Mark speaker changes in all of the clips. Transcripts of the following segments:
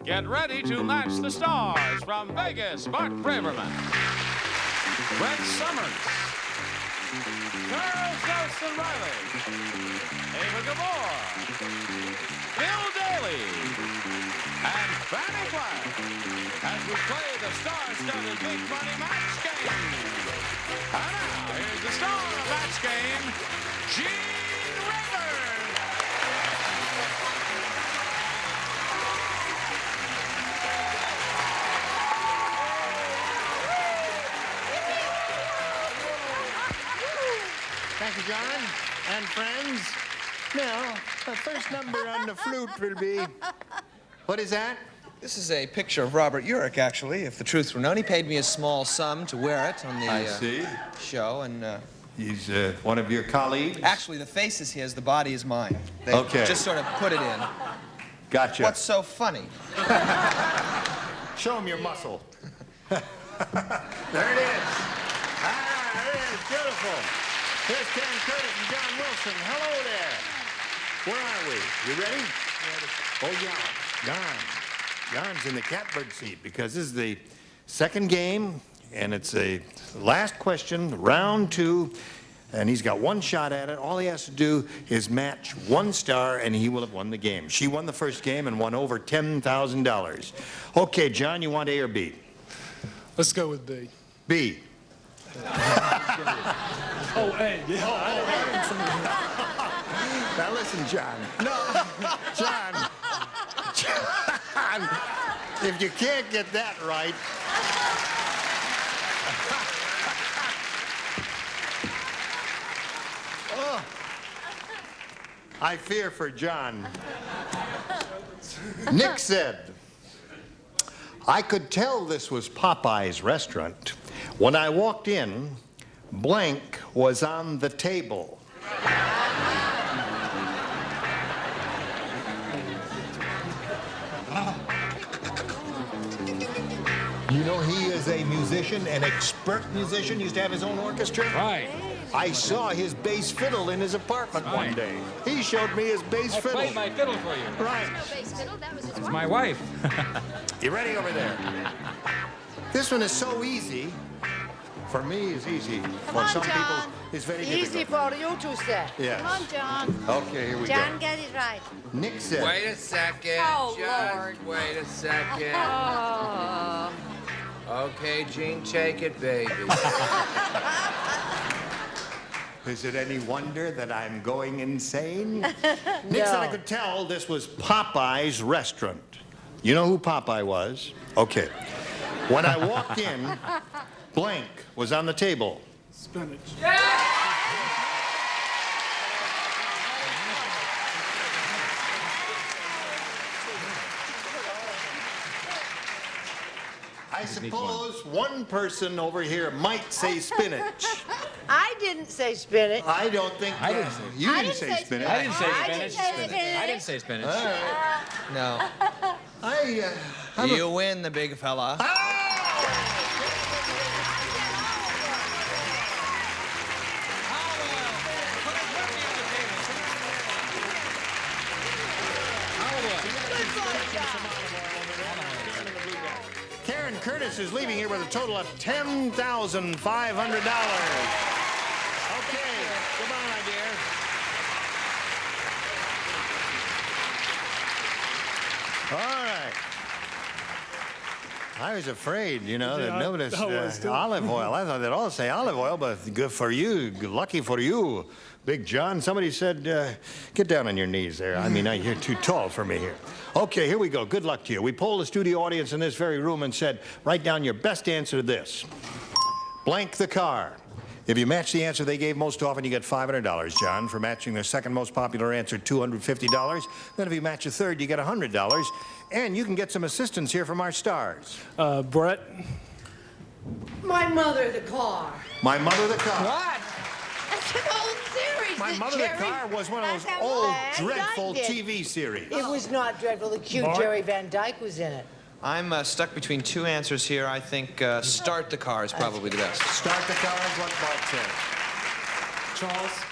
Speaker 1: Get ready to match the stars from Vegas, Bart Braverman, Brent Summers, Charles Nelson Reilly, Gabor, Bill Daly, and Fannie Flagg as we play the star-studded Big Money Match Game. And now, here's the star of Match Game, Gene Rayburn.
Speaker 2: Thank you, John and friends. Now, the first number on the flute will be... What is that?
Speaker 3: This is a picture of Robert Urich, actually, if the truth were known. He paid me a small sum to wear it on the show, and...
Speaker 2: He's one of your colleagues?
Speaker 3: Actually, the face is his, the body is mine. They just sort of put it in.
Speaker 2: Gotcha.
Speaker 3: What's so funny?
Speaker 2: Show him your muscle. There it is. Ah, there it is. Beautiful. Here's Ken Curtis and John Wilson. Hello there. Where are we? You ready? Ready. Oh, yeah. John's in the catbird seat because this is the second game, and it's a last question, round 2, and he's got one shot at it. All he has to do is match one star, and he will have won the game. She won the first game and won over $10,000. Okay, John, you want A or B?
Speaker 4: Let's go with B.
Speaker 2: B.
Speaker 4: Oh, A. Yeah.
Speaker 2: Now listen, John. No, John. John, if you can't get that right. Oh, I fear for John. Nick said, I could tell this was Popeye's restaurant. When I walked in, blank was on the table. You know, he is a musician, an expert musician, used to have his own orchestra.
Speaker 4: Right.
Speaker 2: I saw his bass fiddle in his apartment one day. He showed me his bass fiddle.
Speaker 4: I played my fiddle for you.
Speaker 2: Right.
Speaker 5: Bass fiddle, that was his
Speaker 4: It's my wife.
Speaker 2: You ready over there? This one is so easy. For me, it's easy. For some people, it's very difficult.
Speaker 6: Easy for you to say.
Speaker 2: Yes.
Speaker 5: Come on, John.
Speaker 2: Okay, here we
Speaker 6: John,
Speaker 2: go.
Speaker 6: get it right.
Speaker 2: Nick said,
Speaker 7: Wait a second.
Speaker 5: Oh,
Speaker 7: Just
Speaker 5: Lord.
Speaker 7: wait a second.
Speaker 5: Oh.
Speaker 7: Okay, Gene, take it, baby.
Speaker 2: is it any wonder that I'm going insane? Nick said I could tell this was Popeye's restaurant. You know who Popeye was? Okay. When I walked in, blank was on the table.
Speaker 4: Spinach.
Speaker 2: I suppose one person over here might say spinach.
Speaker 6: I didn't say spinach.
Speaker 2: I don't think
Speaker 4: I didn't say
Speaker 2: you
Speaker 6: I
Speaker 2: didn't say spinach.
Speaker 4: I didn't say
Speaker 6: I
Speaker 4: spinach.
Speaker 6: didn't say spinach.
Speaker 4: I didn't say spinach.
Speaker 2: All right.
Speaker 3: No.
Speaker 2: I'm
Speaker 3: You win the big fella.
Speaker 2: Karen Curtis is leaving here with a total of $10,500. Okay, goodbye, dear. All right. I was afraid, you know, that notice olive oil. I thought they'd all say olive oil, but good for you, lucky for you. Big John, somebody said, get down on your knees there. I mean, you're too tall for me here. Okay, here we go. Good luck to you. We polled the studio audience in this very room and said, write down your best answer to this. Blank the car. If you match the answer they gave most often, you get $500, John. For matching their second most popular answer, $250. Then if you match a third, you get $100. And you can get some assistance here from our stars.
Speaker 4: Brett.
Speaker 6: My mother, the car.
Speaker 2: My mother, the car.
Speaker 3: What?
Speaker 6: That's an old series.
Speaker 2: My Mother, the Car was one of those
Speaker 6: That's
Speaker 2: old,
Speaker 6: how Van
Speaker 2: dreadful
Speaker 6: Dyke did.
Speaker 2: TV series.
Speaker 6: It was not dreadful. The cute
Speaker 4: Bart?
Speaker 6: Jerry Van Dyke was in it.
Speaker 3: I'm stuck between two answers here. I think start the car is probably the best.
Speaker 2: Start the car is what Bart said.
Speaker 4: Charles.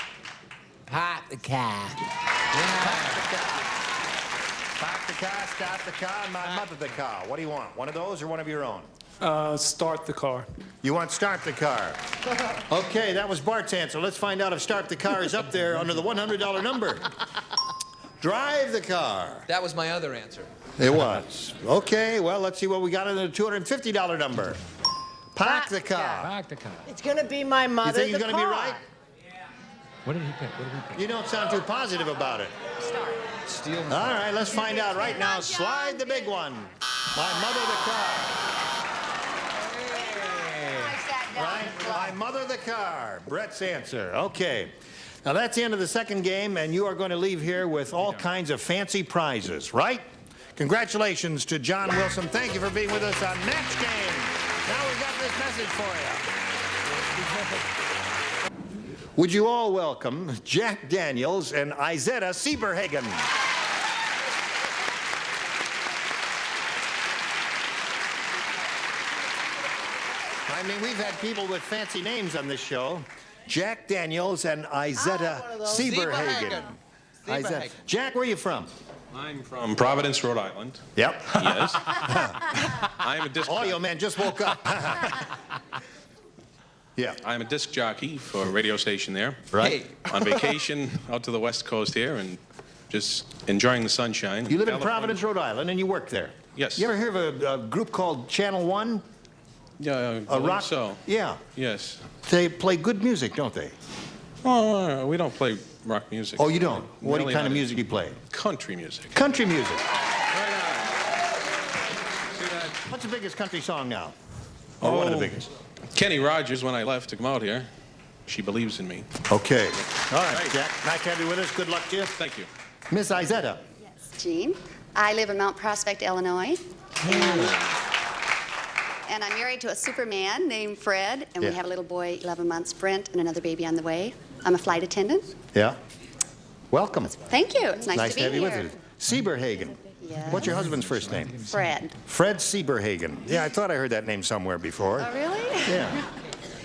Speaker 7: Hot the car.
Speaker 2: Park the car, start the car, and my mother the car. What do you want? One of those or one of your own?
Speaker 4: Start the car.
Speaker 2: You want start the car. Okay, that was Bart's answer. Let's find out if start the car is up there under the $100 number. Drive the car.
Speaker 3: That was my other answer.
Speaker 2: It was. Okay, well, let's see what we got in the $250 number. Park the car.
Speaker 4: Back the car.
Speaker 6: It's gonna be my mother.
Speaker 2: You think he's
Speaker 6: the
Speaker 2: going to be
Speaker 6: car.
Speaker 2: right?
Speaker 4: What did he pick? What did he pick?
Speaker 2: You don't sound too positive about it.
Speaker 3: Steal
Speaker 2: All right, let's find out right now. Slide the big one. My mother the car. Right? My mother the car. Brett's answer. Okay. Now that's the end of the second game, and you are going to leave here with all kinds of fancy prizes, right? Congratulations to John Wilson. Thank you for being with us on Match Game. Now we've got this message for you. Would you all welcome Jack Daniels and Izetta Sieberhagen? I mean, we've had people with fancy names on this show. Jack Daniels and Izetta Sieberhagen.
Speaker 3: Sieberhagen.
Speaker 2: Jack, where are you from?
Speaker 8: I'm from Providence, Rhode Island.
Speaker 2: Yep.
Speaker 8: Yes. I'm a disc.
Speaker 2: Audio man just woke up. Yeah.
Speaker 8: I'm a disc jockey for a radio station there.
Speaker 2: Right.
Speaker 3: Hey.
Speaker 8: On vacation out to the West Coast here and just enjoying the sunshine.
Speaker 2: You live in
Speaker 8: California.
Speaker 2: Providence, Rhode Island, and you work there.
Speaker 8: Yes.
Speaker 2: You ever hear of a group called Channel One?
Speaker 8: Yeah,
Speaker 2: A rock.
Speaker 8: So.
Speaker 2: Yeah.
Speaker 8: Yes.
Speaker 2: They play good music, don't they?
Speaker 8: Oh, we don't play rock music.
Speaker 2: Oh, you don't? What
Speaker 8: Really
Speaker 2: kind of
Speaker 8: not.
Speaker 2: music do you play?
Speaker 8: Country music.
Speaker 2: Country music.
Speaker 8: Right on. See that?
Speaker 2: What's the biggest country song now? Or one of the biggest?
Speaker 8: Kenny Rogers, when I left to come out here, She Believes in Me.
Speaker 2: Okay. All right, Jack. Nice to have you with us. Good luck to you.
Speaker 8: Thank you.
Speaker 2: Miss Izetta.
Speaker 9: Yes, Jean. I live in Mount Prospect, Illinois. And I'm married to a Superman named Fred, and
Speaker 2: Yeah.
Speaker 9: we have a little boy, 11 months, Brent, and another baby on the way. I'm a flight attendant.
Speaker 2: Yeah. Welcome.
Speaker 9: Thank you. It's nice to be
Speaker 2: have you
Speaker 9: here.
Speaker 2: with us. Sieberhagen.
Speaker 9: Yes.
Speaker 2: What's your husband's first name?
Speaker 9: Fred.
Speaker 2: Fred Sieberhagen. Yeah, I thought I heard that name somewhere before.
Speaker 9: Oh, really?
Speaker 2: Yeah.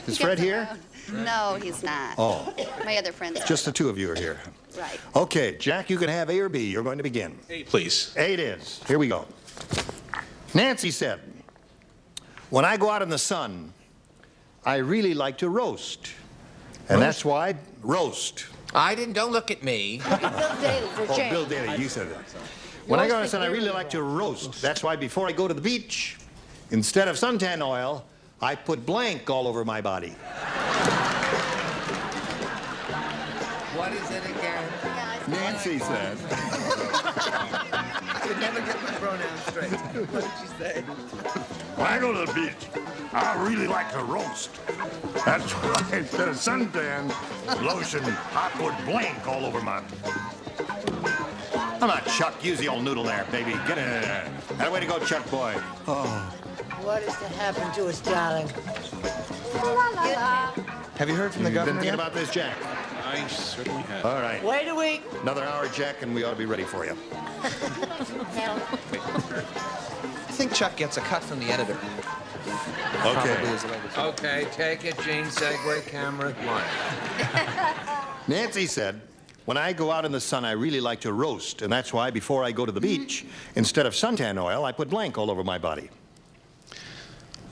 Speaker 2: Is
Speaker 9: He
Speaker 2: Fred
Speaker 9: gets
Speaker 2: here?
Speaker 9: around. No, he's not.
Speaker 2: Oh,
Speaker 9: My other friends are.
Speaker 2: just the two of you are here.
Speaker 9: Right.
Speaker 2: Okay, Jack, you can have A or B. You're going to begin.
Speaker 8: Hey, please.
Speaker 2: A it is. Here we go. Nancy said, when I go out in the sun, I really like to roast. And that's why roast.
Speaker 7: Don't look at me.
Speaker 6: Bill Daly for
Speaker 2: Oh,
Speaker 6: change.
Speaker 2: Bill Daly, you said that. When I go out in the sun, I really like to roast. That's why before I go to the beach, instead of suntan oil, I put blank all over my body.
Speaker 7: What is it again?
Speaker 2: Nancy said.
Speaker 3: You never get my pronouns straight. What did she say?
Speaker 10: When I go to the beach, I really like to roast. That's why instead of suntan lotion, I put blank all over my...
Speaker 2: Come on, Chuck. Use the old noodle there, baby. Get in there. That way to go, Chuck boy.
Speaker 6: What is to happen to us, darling?
Speaker 3: Have you heard from the
Speaker 2: Been
Speaker 3: governor
Speaker 2: thinking
Speaker 3: yet?
Speaker 2: about this, Jack?
Speaker 8: I certainly have.
Speaker 2: All right.
Speaker 6: Wait a week.
Speaker 2: Another hour, Jack, and we ought to be ready for you.
Speaker 3: I think Chuck gets a cut from the editor. Probably
Speaker 2: Okay.
Speaker 3: is the latest.
Speaker 7: Okay, take it, Gene. Segue camera one.
Speaker 2: Nancy said, when I go out in the sun, I really like to roast. And that's why before I go to the beach, instead of suntan oil, I put blank all over my body.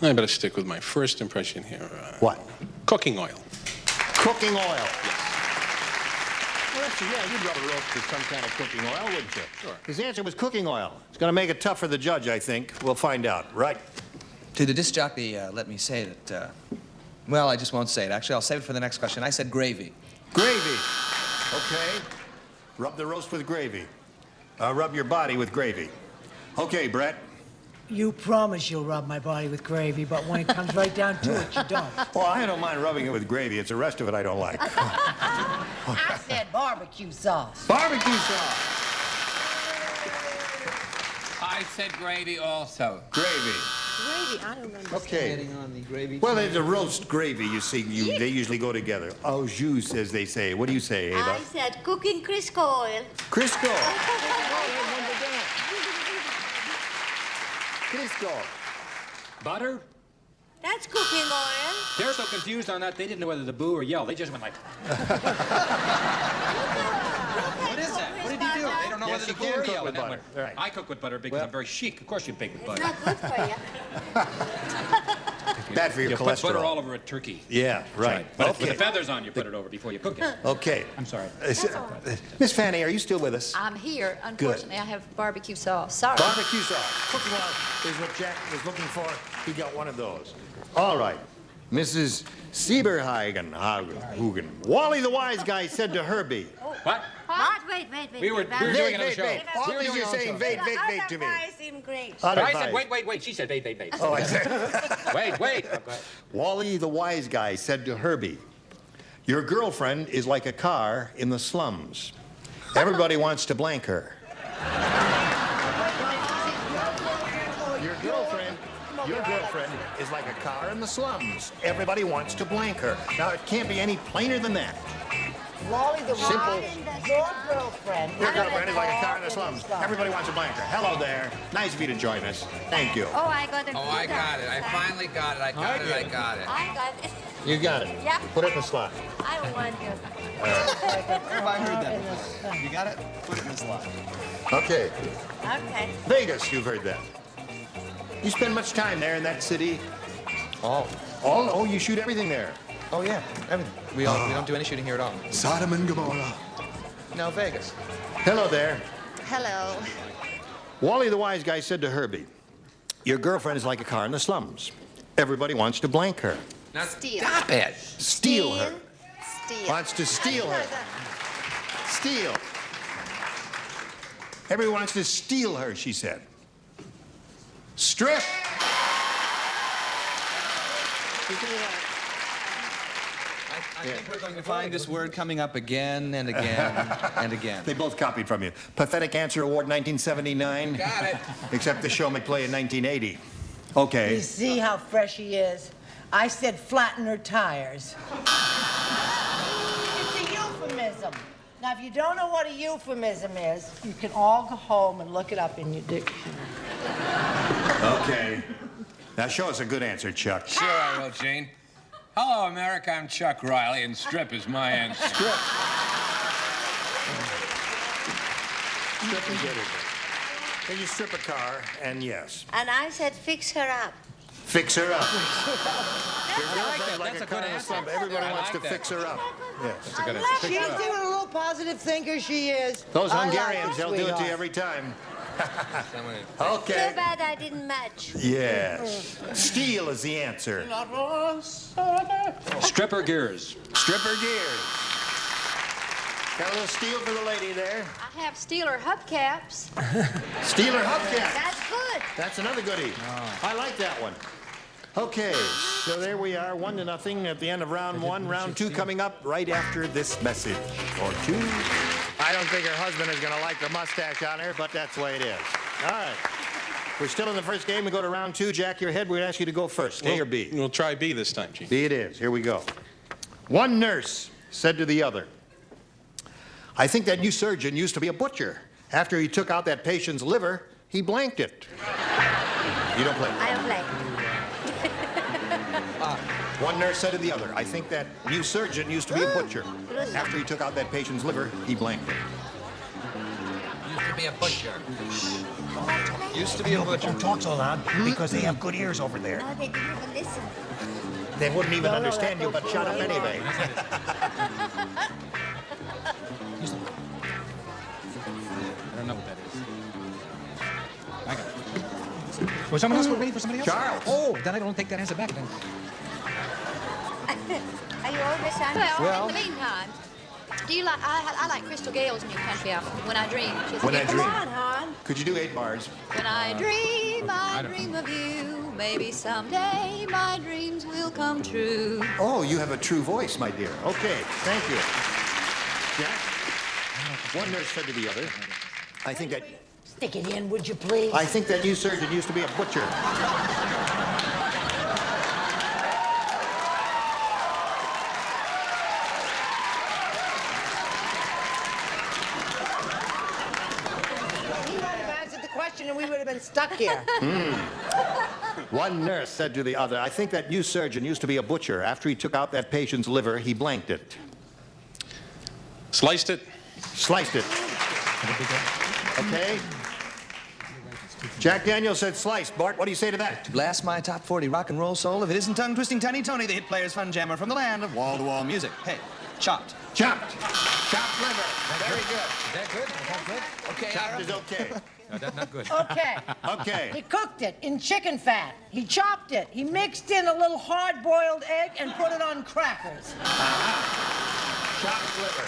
Speaker 8: I better stick with my first impression here.
Speaker 2: What?
Speaker 8: Cooking oil.
Speaker 2: Cooking oil. Well, actually, yeah, you'd rather roast with some kind of cooking oil, wouldn't you?
Speaker 8: Sure.
Speaker 2: His answer was cooking oil. It's going to make it tough for the judge, I think. We'll find out. Right.
Speaker 3: To the disc jockey, let me say that, well, I just won't say it. Actually, I'll save it for the next question. I said gravy.
Speaker 2: Gravy. Okay. Rub the roast with gravy. Rub your body with gravy. Okay, Brett.
Speaker 6: You promise you'll rub my body with gravy, but when it comes right down to it, you don't.
Speaker 2: Well, I don't mind rubbing it with gravy. It's the rest of it I don't like.
Speaker 6: I said barbecue sauce.
Speaker 2: Barbecue sauce.
Speaker 7: I said gravy also.
Speaker 2: Gravy.
Speaker 6: Gravy, I don't understand.
Speaker 2: Okay.
Speaker 3: Getting on the gravy.
Speaker 2: Well, there's a roast gravy, you see. They usually go together. Au jus, as they say. What do you say, Ava?
Speaker 5: I said cooking Crisco oil.
Speaker 2: Crisco. Crisco.
Speaker 4: Butter?
Speaker 5: That's cooking oil.
Speaker 4: They're so confused on that, they didn't know whether to boo or yell. They just went like...
Speaker 3: What is that?
Speaker 5: Miss
Speaker 3: What did he do?
Speaker 5: Barbara?
Speaker 3: They don't know
Speaker 2: Yes,
Speaker 3: whether
Speaker 2: you
Speaker 3: to
Speaker 2: can
Speaker 3: cook or
Speaker 2: cook
Speaker 3: yell.
Speaker 2: with butter. All right.
Speaker 4: I cook with butter because I'm very chic. Of course you bake with
Speaker 5: It's
Speaker 4: butter.
Speaker 5: not good for you.
Speaker 2: Bad for your
Speaker 4: You put
Speaker 2: cholesterol.
Speaker 4: butter all over a turkey.
Speaker 2: Yeah, right.
Speaker 4: But
Speaker 2: Okay.
Speaker 4: with the feathers on, you put it over before you cook it.
Speaker 2: Okay.
Speaker 4: I'm sorry.
Speaker 2: Miss Fannie, are you still with us?
Speaker 11: I'm here. Unfortunately, I have barbecue sauce. Sorry.
Speaker 2: Barbecue sauce. Cooking oil is what Jack was looking for. He got one of those. All right. Mrs. Sieberhagen. Wally the Wise Guy said to Herbie.
Speaker 4: What?
Speaker 5: What? Wait.
Speaker 4: We were
Speaker 5: Barbara.
Speaker 4: doing another show.
Speaker 2: All these you're saying, wait to me.
Speaker 5: Otherwise, him great.
Speaker 4: I said,
Speaker 2: Unadvised.
Speaker 4: wait. She said, wait.
Speaker 2: Oh, I said.
Speaker 4: Wait.
Speaker 2: Wally the Wise Guy said to Herbie, your girlfriend is like a car in the slums. Everybody wants to blank her. Your girlfriend is like a car in the slums. Everybody wants to blank her. Now, it can't be any plainer than that.
Speaker 6: Wally the
Speaker 2: Simple.
Speaker 6: Your girlfriend.
Speaker 2: Your girlfriend is like a car in the slums. Everybody wants to blank her. Hello there. Nice of you to join us. Thank you.
Speaker 5: Oh, I got it.
Speaker 7: Oh, I got it. I finally got it. I got it.
Speaker 5: I got it.
Speaker 2: You got it.
Speaker 5: Yeah.
Speaker 2: Put it in the slot.
Speaker 5: I want you.
Speaker 3: Everybody heard that before. You got it? Put it in the slot.
Speaker 2: Okay.
Speaker 5: Okay.
Speaker 2: Vegas, you've heard that. You spend much time there in that city?
Speaker 3: All.
Speaker 2: Oh, you shoot everything there.
Speaker 3: Oh, yeah. Everything. We don't do any shooting here at all.
Speaker 2: Sodom and Gomorrah.
Speaker 3: No, Vegas.
Speaker 2: Hello there.
Speaker 9: Hello.
Speaker 2: Wally the Wise Guy said to Herbie, your girlfriend is like a car in the slums. Everybody wants to blank her.
Speaker 7: Now
Speaker 9: Steal.
Speaker 7: stop it.
Speaker 2: Steal her.
Speaker 9: Steal.
Speaker 2: Wants to steal her. Steal. Everyone wants to steal her, she said. Strip.
Speaker 3: I think we're going to find this word coming up again and again and again.
Speaker 2: They both copied from you. Pathetic Answer Award 1979.
Speaker 7: Got it.
Speaker 2: Except the show McPlay in 1980.
Speaker 6: You
Speaker 2: Okay.
Speaker 6: see how fresh he is? I said flatten her tires. It's a euphemism. Now, if you don't know what a euphemism is, you can all go home and look it up in your dictionary.
Speaker 2: Okay. Now show us a good answer, Chuck.
Speaker 7: Sure I will, Gene. Hello, America. I'm Chuck Reilly, and strip is my answer.
Speaker 2: Strip. Strip is good, isn't it? Then you strip a car, and yes.
Speaker 5: And I said, fix her up.
Speaker 2: Fix her up.
Speaker 4: I like that.
Speaker 2: Like
Speaker 4: That's
Speaker 2: a
Speaker 4: a
Speaker 2: car
Speaker 4: good
Speaker 2: in a
Speaker 4: answer.
Speaker 2: slump. Everybody
Speaker 7: I
Speaker 2: wants
Speaker 7: like
Speaker 2: to
Speaker 7: that.
Speaker 2: fix her up. Yes.
Speaker 4: That's a good
Speaker 5: I
Speaker 4: answer.
Speaker 6: She's doing a little positive thinker, she is.
Speaker 2: Those
Speaker 6: I like
Speaker 2: Hungarians, they'll do it to you
Speaker 6: sweetheart.
Speaker 2: every time.
Speaker 5: Too
Speaker 2: Okay.
Speaker 5: bad I didn't match.
Speaker 2: Yes. Steel is the answer.
Speaker 4: Stripper gears.
Speaker 2: Stripper gears. Got a little steel for the lady there.
Speaker 11: I have Steeler hubcaps.
Speaker 2: Steeler hubcap.
Speaker 5: That's good.
Speaker 2: That's another goodie. I like that one. Okay, so there we are, 1-0 at the end of round one. Round two coming up right after this message or two. I don't think her husband is going to like the mustache on her, but that's the way it is. All right. We're still in the first game. We go to round two. Jack, your head. We're going to ask you to go first. A or B?
Speaker 8: We'll try B this time, Gene.
Speaker 2: B it is. Here we go. One nurse said to the other, I think that new surgeon used to be a butcher. After he took out that patient's liver, he blanked it. You don't play.
Speaker 5: I don't like.
Speaker 2: One nurse said to the other, I think that new surgeon used to be a butcher. After he took out that patient's liver, he blanked it.
Speaker 7: Used to be a butcher.
Speaker 3: Used to be a butcher.
Speaker 12: Don't talk so loud because they have good ears over there.
Speaker 5: No, they didn't even listen.
Speaker 2: They wouldn't even understand you, but shut up anyway.
Speaker 4: I don't know what that is. I got it. Was someone else waiting for somebody else?
Speaker 2: Charles.
Speaker 4: Oh, then I don't take that answer back then.
Speaker 5: Are you always on?
Speaker 11: Well, in the meantime, do you like? I like Crystal Gale's new country album, When I Dream. She's
Speaker 2: When I
Speaker 11: Come
Speaker 2: Dream.
Speaker 11: on, hon.
Speaker 2: Could you do 8 bars?
Speaker 11: When I dream, I dream of you. Maybe someday my dreams will come true.
Speaker 2: Oh, you have a true voice, my dear. Okay, thank you. Jack? One nurse said to the other, I think that...
Speaker 6: Stick it in, would you please?
Speaker 2: I think that new surgeon used to be a butcher.
Speaker 6: He might have answered the question and we would have been stuck here.
Speaker 2: One nurse said to the other, I think that new surgeon used to be a butcher. After he took out that patient's liver, he blanked it.
Speaker 8: Sliced it.
Speaker 2: Sliced it. Okay. Jack Daniels said sliced. Bart, what do you say to that?
Speaker 3: To blast my top 40 rock and roll soul, if it isn't tongue-twisting Tiny Tony, the hit player's fun jammer from the land of wall-to-wall music. Hey, chopped.
Speaker 2: Chopped. Chopped liver. Very good.
Speaker 4: Is that good? Is that good?
Speaker 3: Okay,
Speaker 2: Chopped is okay.
Speaker 4: No, that's not good.
Speaker 6: Okay.
Speaker 2: Okay.
Speaker 6: He cooked it in chicken fat. He chopped it. He mixed in a little hard-boiled egg and put it on crackers.
Speaker 2: Chopped liver.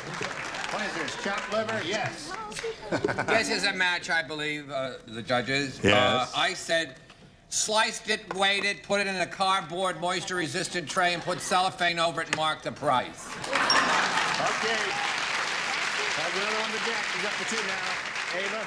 Speaker 2: What is this? Chopped liver? Yes.
Speaker 7: This is a match, I believe, the judges.
Speaker 2: Yes.
Speaker 7: I said sliced it, weighed it, put it in a cardboard moisture-resistant tray, and put cellophane over it and marked the price.
Speaker 2: Okay. Have another one to Jack. He's up to 2 now. Ava,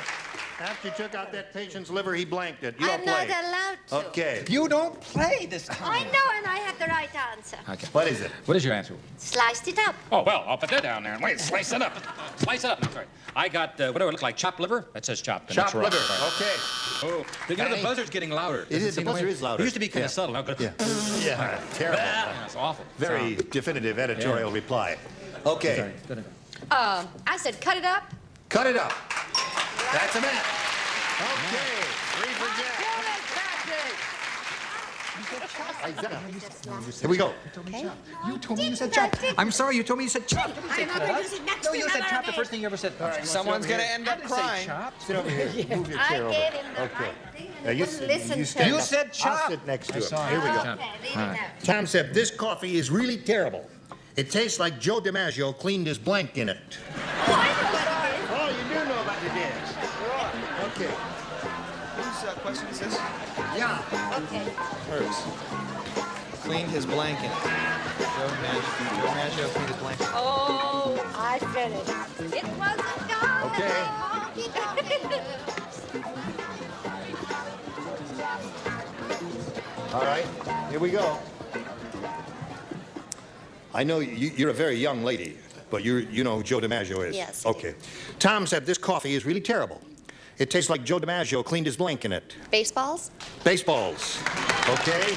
Speaker 2: after you took out that patient's liver, he blanked it. You don't
Speaker 5: I'm
Speaker 2: play.
Speaker 5: not allowed to.
Speaker 2: Okay.
Speaker 4: You don't play this time.
Speaker 5: I know, and I have the right answer.
Speaker 4: Okay.
Speaker 2: What is it?
Speaker 4: What is your answer?
Speaker 5: Sliced it up.
Speaker 13: Oh, well, I'll put that down there and wait, slice it up. Slice it up. No, sorry. I got, what do it look like, chopped liver? That says chopped.
Speaker 2: Chopped
Speaker 13: That's
Speaker 2: liver.
Speaker 13: wrong.
Speaker 2: Okay.
Speaker 13: Oh,
Speaker 4: You know, the buzzer's getting louder.
Speaker 2: It is. The buzzer is louder.
Speaker 4: It used to be kind
Speaker 2: Yeah.
Speaker 4: of subtle. Now
Speaker 2: Yeah. Yeah. Terrible.
Speaker 4: That's awful.
Speaker 2: Very definitive editorial reply. Okay.
Speaker 4: Sorry.
Speaker 11: I said cut it up.
Speaker 2: Cut it up. That's a match. Okay. 3 for Jack. Here we go.
Speaker 4: You told me you said chopped. I'm sorry, you told me you said chopped.
Speaker 5: I'm not going to sit next
Speaker 4: No,
Speaker 5: to
Speaker 4: you
Speaker 5: him
Speaker 4: said
Speaker 5: another
Speaker 4: chopped the
Speaker 5: day.
Speaker 4: first thing you ever said.
Speaker 3: Someone's going to end up crying.
Speaker 2: Sit over here. Move your
Speaker 5: I
Speaker 2: chair over.
Speaker 5: gave him the
Speaker 2: Okay.
Speaker 5: right thing,
Speaker 2: Now,
Speaker 5: and he wouldn't listen to
Speaker 2: stand
Speaker 5: me.
Speaker 2: up.
Speaker 4: said
Speaker 2: I'll
Speaker 4: chopped.
Speaker 2: sit next to
Speaker 4: I
Speaker 2: him.
Speaker 4: saw
Speaker 2: Here we
Speaker 4: it.
Speaker 2: go.
Speaker 5: Okay, read it out.
Speaker 2: Tom said, this coffee is really terrible. It tastes like Joe DiMaggio cleaned his blank in it.
Speaker 5: Oh, I know what it is.
Speaker 2: Oh, you do know about the dance. Okay.
Speaker 3: Whose question is this?
Speaker 2: Yeah.
Speaker 5: Okay.
Speaker 3: Hers. Cleaned his blanket. Joe Maggio cleaned his blanket.
Speaker 5: Oh,
Speaker 6: I finished.
Speaker 5: it wasn't gone.
Speaker 2: Okay. All right. Here we go. I know you're a very young lady, but you know who Joe DiMaggio is.
Speaker 9: Yes, I do.
Speaker 2: Okay. Tom said this coffee is really terrible. It tastes like Joe DiMaggio cleaned his blank in it.
Speaker 9: Baseballs?
Speaker 2: Baseballs. Okay.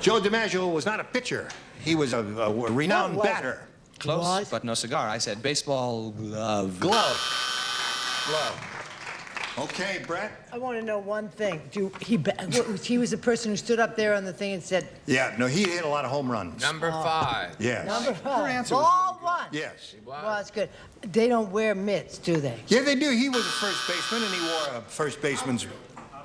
Speaker 2: Joe DiMaggio was not a pitcher. He was a renowned batter.
Speaker 3: Close, but no cigar. I said baseball glove.
Speaker 2: Glove. Okay, Brett?
Speaker 6: I want to know one thing. He was the person who stood up there on the thing and said,
Speaker 2: Yeah, no, he hit a lot of home runs.
Speaker 7: Number 5.
Speaker 2: Yes.
Speaker 6: number 5.
Speaker 3: answer was
Speaker 6: Ball 1.
Speaker 2: Yes.
Speaker 6: Well, it's good. They don't wear mitts, do they?
Speaker 2: Yeah, they do. He was a first baseman, and he wore a first baseman's...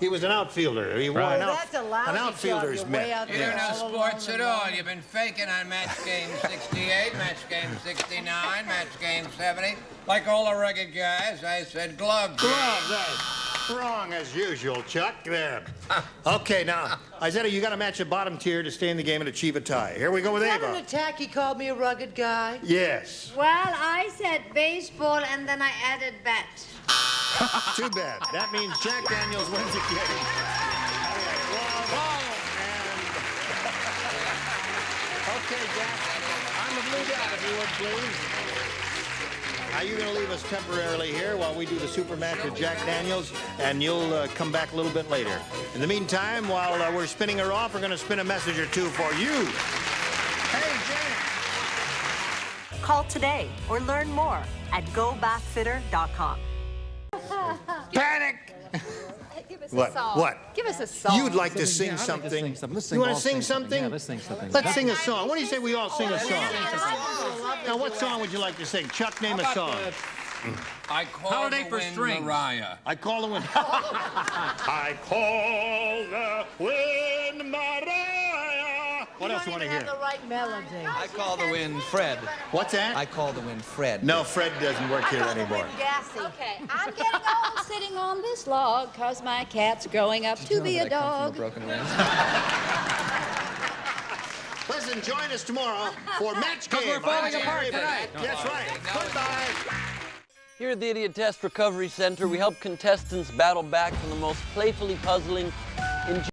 Speaker 2: He was an outfielder. He wore an,
Speaker 6: That's a lousy
Speaker 2: an outfielder's
Speaker 6: job. You're way
Speaker 2: mitt.
Speaker 6: out
Speaker 7: You
Speaker 6: there
Speaker 7: don't know
Speaker 6: all
Speaker 7: sports
Speaker 6: alone
Speaker 7: at all.
Speaker 6: alone.
Speaker 7: You've been faking on match game 68, match game 69, match game 70. Like all the rugged guys, I said glove.
Speaker 2: Glove, that's wrong as usual, Chuck. There. Okay, now, Isaiah, you got to match the bottom tier to stay in the game and achieve a tie. Here we go with
Speaker 6: Is that an
Speaker 2: Ava.
Speaker 6: attack? He called me a rugged guy?
Speaker 2: Yes.
Speaker 5: Well, I said baseball, and then I added bat.
Speaker 2: Too bad. That means Jack Daniels wins again. Okay, Jack. I'm the blue dot, if you would, please. Now, you're going to leave us temporarily here while we do the super match with Jack Daniels, and you'll come back a little bit later. In the meantime, while we're spinning her off, we're going to spin a message or two for you. Hey, Jack.
Speaker 14: Call today or learn more at gobathfitter.com.
Speaker 2: Panic!
Speaker 11: Give us
Speaker 2: What?
Speaker 11: a song.
Speaker 2: What?
Speaker 11: Give us a song.
Speaker 2: You'd like to sing something. You want to sing something?
Speaker 4: Yeah, let's sing something.
Speaker 2: Let's sing a song. What do you say we all sing a song? Now, what song would you like to sing? Chuck, name a song.
Speaker 7: I call
Speaker 4: Holiday
Speaker 7: the
Speaker 4: for
Speaker 7: wind
Speaker 4: Strings.
Speaker 7: Mariah.
Speaker 2: I call the wind. I call the wind Mariah. What else do you want to hear?
Speaker 6: The right melody.
Speaker 3: I call the wind Fred.
Speaker 2: What's that?
Speaker 3: I call the wind Fred.
Speaker 2: No, Fred doesn't work here anymore.
Speaker 6: Gassy.
Speaker 11: Okay, I'm getting old sitting on this log because my cat's growing up to be a dog.
Speaker 3: Broken wings.
Speaker 2: Listen, join us tomorrow for Match Game.
Speaker 4: we're falling
Speaker 2: on
Speaker 4: apart
Speaker 2: Braverman.
Speaker 4: tonight.
Speaker 2: That's right. Goodbye.
Speaker 15: Here at the Idiot Test Recovery Center, we help contestants battle back from the most playfully puzzling,